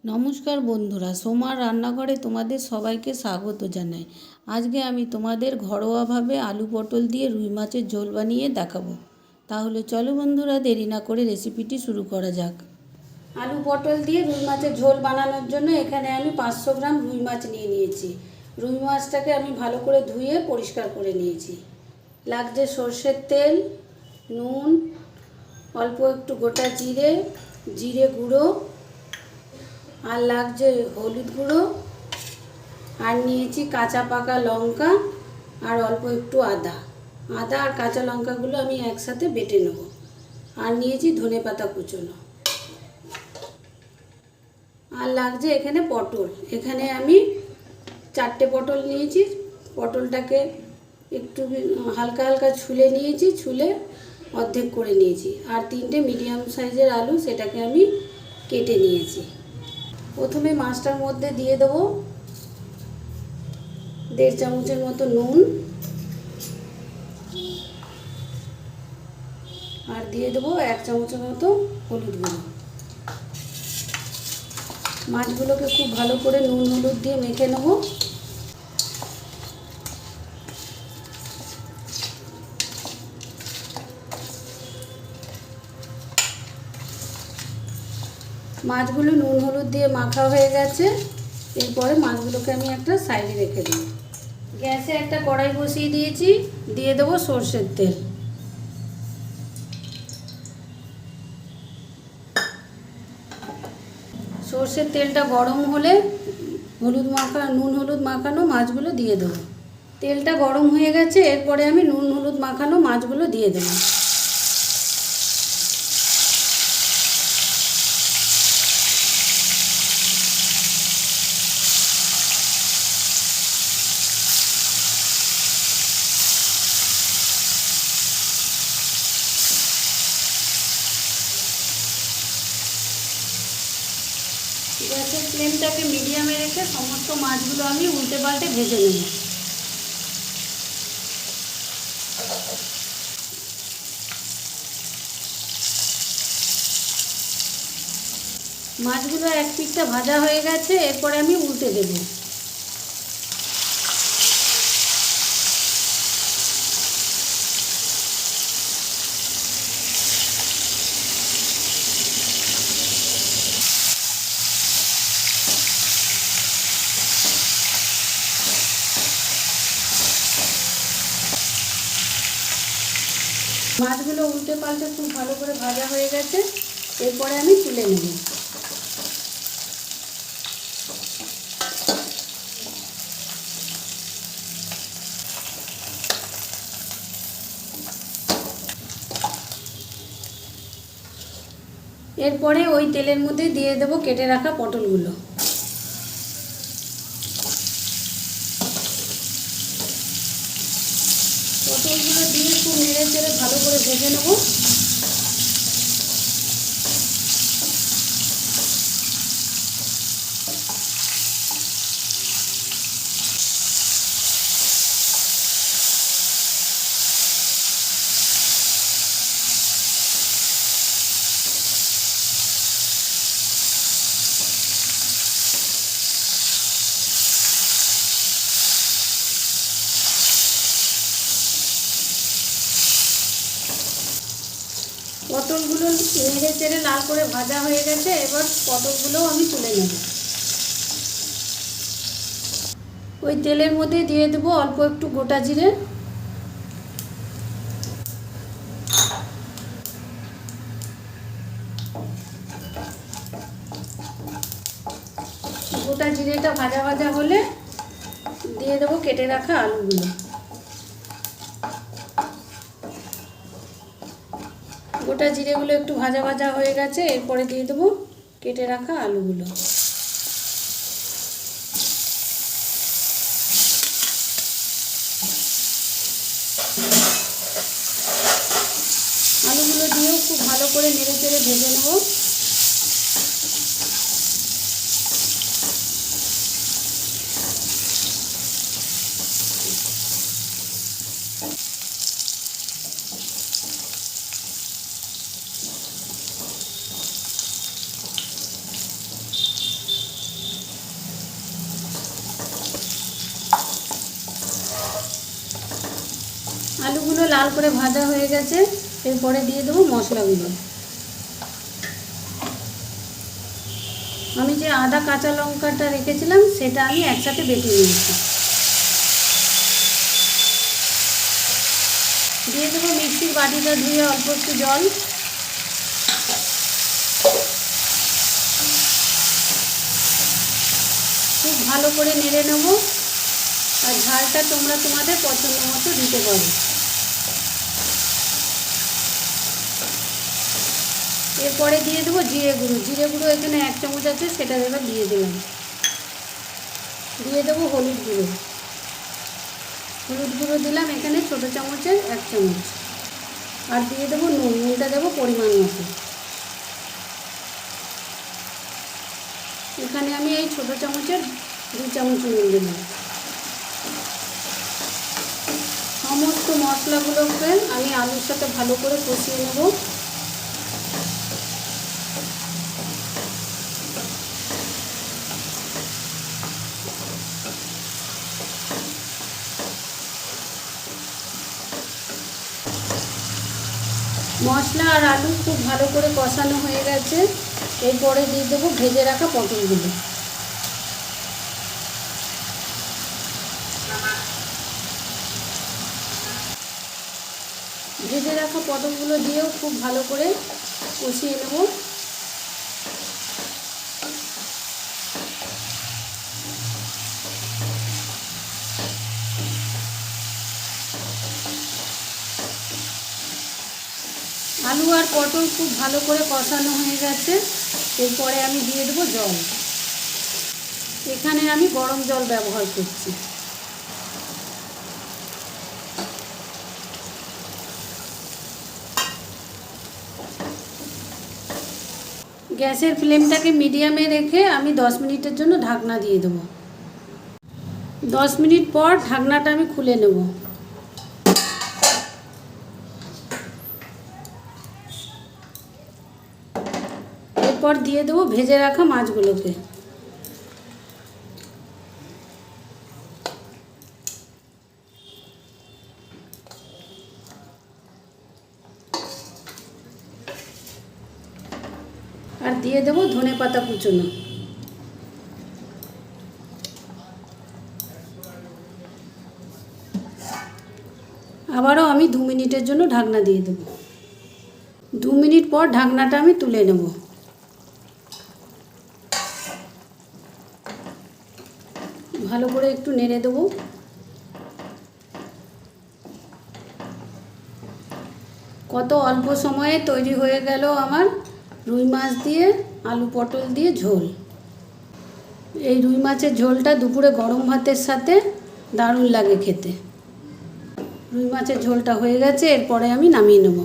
নমস্কার বন্ধুরা, সোমার রান্নাঘরে তোমাদের সবাইকে স্বাগত জানাই। আজকে আমি তোমাদের ঘরোয়াভাবে আলু পটল দিয়ে রুই মাছের ঝোল বানিয়ে দেখাবো। তাহলে চলো বন্ধুরা, দেরি না করে রেসিপিটি শুরু করা যাক। আলু পটল দিয়ে রুই মাছের ঝোল বানানোর জন্য এখানে আমি 500 গ্রাম রুই মাছ নিয়ে নিয়েছি। রুই মাছটাকে আমি ভালো করে ধুয়ে পরিষ্কার করে নিয়েছি। লাগছে সর্ষের তেল, নুন, অল্প একটু গোটা জিরে, জিরে গুঁড়ো, আর লাগছে হলুদ গুঁড়ো, আর নিয়েছি কাঁচা পাকা লঙ্কা, আর অল্প একটু আদা আর কাঁচা লঙ্কাগুলো আমি একসাথে বেটে নেব। আর নিয়েছি ধনেপাতা কুচোনো, আর লাগছে এখানে পটল। এখানে আমি 4টে পটল নিয়েছি। পটলটাকে একটু হালকা হালকা ছুলে নিয়েছি, ছুলে অর্ধেক করে নিয়েছি। আর 3টে মিডিয়াম সাইজের আলু, সেটাকে আমি কেটে নিয়েছি। প্রথমে মাছটার মধ্যে দিয়ে দেবো 1.5 চামচের মতো নুন, আর দিয়ে দেবো 1 চামচের মতো হলুদ গুঁড়ো। মাছগুলোকে খুব ভালো করে নুন হলুদ দিয়ে মেখে নেব। মাছগুলো নুন হলুদ দিয়ে মাখা হয়ে গেছে। এরপরে মাছগুলোকে আমি একটা সাইডে রেখে দেব। গ্যাসে একটা কড়াই বসিয়ে দিয়েছি, দিয়ে দেবো সর্ষের তেল। সর্ষের তেলটা গরম হলে নুন হলুদ মাখানো মাছগুলো দিয়ে দেবো। তেলটা গরম হয়ে গেছে, এরপরে আমি নুন হলুদ মাখানো মাছগুলো দিয়ে দেবো। গ্যাসের ফ্লেমটাকে মিডিয়ামে রেখে সমস্ত মাছগুলো আমি উল্টে পাল্টে ভেজে নেব। মাছগুলো এক পিঠটা ভাজা হয়ে গেছে, এরপরে আমি উল্টে দেব। মাছগুলো উল্টে পাল্টে খুব ভালো করে ভাজা হয়ে গেছে, এরপরে আমি তুলে নেব। এরপরে ওই তেলের মধ্যে দিয়ে দেবো কেটে রাখা পটলগুলো। পটলগুলো দিয়ে খুব নেড়ে চেড়ে ভালো করে ভেজে নেব। পটলগুলো নেড়ে চেড়ে লাল করে ভাজা হয়ে গেছে, এবার পটলগুলোও আমি তুলে নেব। ওই তেলের মধ্যে দিয়ে দেবো অল্প একটু গোটা জিরে, গোটা জিরেটা ভাজা ভাজা হলে দিয়ে দেবো কেটে রাখা আলুগুলো। গোটা জিরেগুলো একটু ভাজা ভাজা হয়ে গেছে, এরপরে দিয়ে দেবো কেটে রাখা আলুগুলো। আলুগুলো দিয়েও খুব ভালো করে নেড়ে চেড়ে ভেজে নেব। মাছগুলো লাল করে ভাজা হয়ে গেছে। এরপরে দিয়ে দেবো মশলাগুলো। আমি যে আদা কাঁচা লঙ্কাটা রেখেছিলাম সেটা আমি একসাথে বেটে নিয়েছি। দিয়ে দেবো মিক্সির বাটিটা ধুয়ে অল্প একটু জল। খুব ভালো করে নেড়ে নেব। আর ঝালটা তোমরা তোমাদের পছন্দ মতো দিতে পারো। এরপরে দিয়ে দেবো জিরে গুঁড়ো। জিরে গুঁড়ো এখানে 1 চামচ আছে, সেটা এবার দিয়ে দিলাম। দিয়ে দেবো হলুদ গুঁড়ো। হলুদ গুঁড়ো দিলাম এখানে ছোটো চামচের 1 চামচ। আর দিয়ে দেবো নুন। নুনটা দেবো পরিমাণ মতো। এখানে আমি এই ছোটো চামচের 2 চামচ নুন দিলাম। সমস্ত মশলাগুলোকে আমি আলুর সাথে ভালো করে কষিয়ে নেব। মশলা আর আলু খুব ভালো করে কষানো হয়ে গেছে। এরপরে দিয়ে দেবো ভেজে রাখা পটলগুলো। ভেজে রাখা পটলগুলো দিয়েও খুব ভালো করে কষিয়ে নেব। আলু আর পটল খুব ভালো করে কষানো হয়ে গেছে। এরপরে আমি দিয়ে দেবো জল। এখানে আমি গরম জল ব্যবহার করছি। গ্যাসের ফ্লেমটাকে মিডিয়ামে রেখে আমি 10 মিনিটের জন্য ঢাকনা দিয়ে দেবো। 10 মিনিট পর ঢাকনাটা আমি খুলে নেব। এরপর দিয়ে দেবো ভেজে রাখা মাছগুলোকে। আর দিয়ে দেবো ধনেপাতা কুচনো। আবারও আমি 2 মিনিটের জন্য ঢাকনা দিয়ে দেবো। 2 মিনিট পর ঢাকনাটা আমি তুলে নেব। ভালো করে একটু নেড়ে দেবো। কত অল্প সময়ে তৈরি হয়ে গেল আমার রুই মাছ দিয়ে আলু পটল দিয়ে ঝোল। এই রুই মাছের ঝোলটা দুপুরে গরম ভাতের সাথে দারুণ লাগে খেতে। রুই মাছের ঝোলটা হয়ে গেছে, এরপরে আমি নামিয়ে নেব।